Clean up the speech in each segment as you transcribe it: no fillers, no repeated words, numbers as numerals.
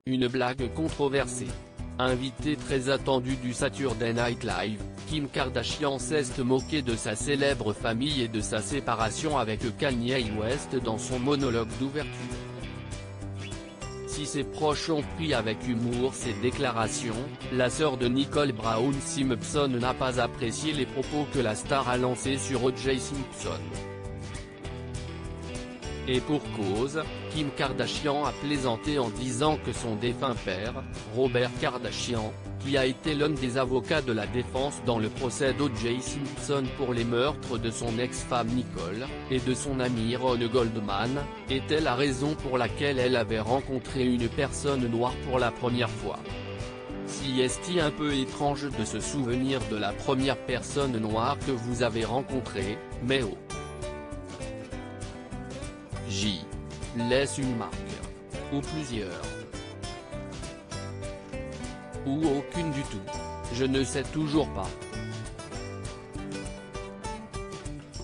Une blague controversée. Invitée très attendue du Saturday Night Live, Kim Kardashian s'est moquée de sa célèbre famille et de sa séparation avec Kanye West dans son monologue d'ouverture. Si ses proches ont pris avec humour ces déclarations, la sœur de Nicole Brown Simpson n'a pas apprécié les propos que la star a lancés sur O.J. Simpson. Et pour cause, Kim Kardashian a plaisanté en disant que son défunt père, Robert Kardashian, qui a été l'un des avocats de la défense dans le procès d'O.J. Simpson pour les meurtres de son ex-femme Nicole, et de son ami Ron Goldman, était la raison pour laquelle elle avait rencontré une personne noire pour la première fois. Si est-il un peu étrange de se souvenir de la première personne noire que vous avez rencontrée, mais oh. J. Laisse une marque. Ou plusieurs. Ou aucune du tout. Je ne sais toujours pas.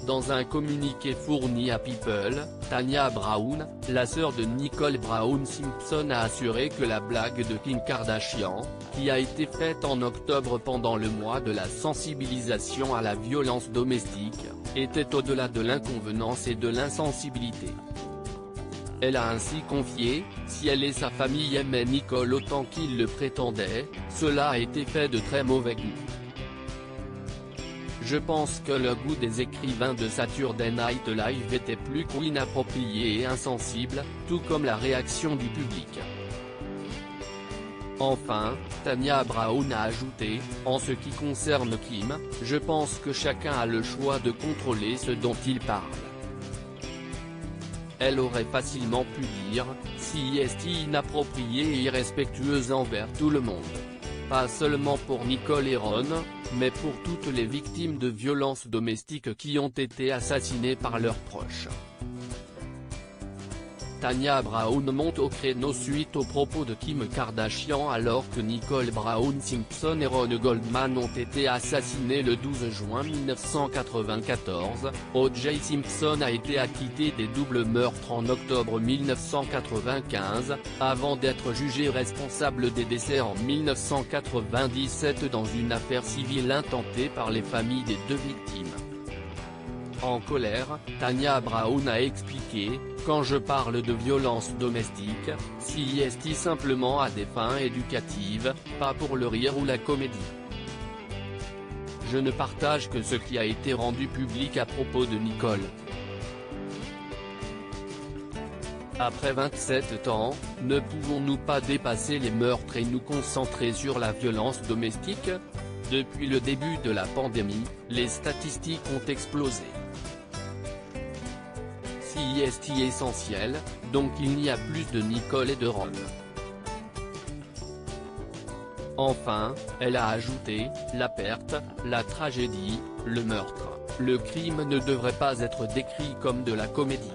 Dans un communiqué fourni à People, Tanya Brown, la sœur de Nicole Brown Simpson a assuré que la blague de Kim Kardashian, qui a été faite en octobre pendant le mois de la sensibilisation à la violence domestique, était au-delà de l'inconvenance et de l'insensibilité. Elle a ainsi confié, si elle et sa famille aimaient Nicole autant qu'ils le prétendaient, cela a été fait de très mauvais goût. Je pense que le goût des écrivains de Saturday Night Live était plus qu'inapproprié et insensible, tout comme la réaction du public. Enfin, Tanya Brown a ajouté, en ce qui concerne Kim, je pense que chacun a le choix de contrôler ce dont il parle. Elle aurait facilement pu dire, si est inappropriée et irrespectueuse envers tout le monde. Pas seulement pour Nicole et Ron, mais pour toutes les victimes de violences domestiques qui ont été assassinées par leurs proches. Tanya Brown monte au créneau suite aux propos de Kim Kardashian alors que Nicole Brown Simpson et Ron Goldman ont été assassinés le 12 juin 1994, O.J. Simpson a été acquitté des doubles meurtres en octobre 1995, avant d'être jugé responsable des décès en 1997 dans une affaire civile intentée par les familles des deux victimes. En colère, Tanya Brown a expliqué, quand je parle de violence domestique, si est simplement à des fins éducatives, pas pour le rire ou la comédie. Je ne partage que ce qui a été rendu public à propos de Nicole. Après 27 ans, ne pouvons-nous pas dépasser les meurtres et nous concentrer sur la violence domestique ? Depuis le début de la pandémie, les statistiques ont explosé. Si est essentiel, donc il n'y a plus de Nicole et de Ron. Enfin, elle a ajouté, la perte, la tragédie, le meurtre, le crime ne devrait pas être décrit comme de la comédie.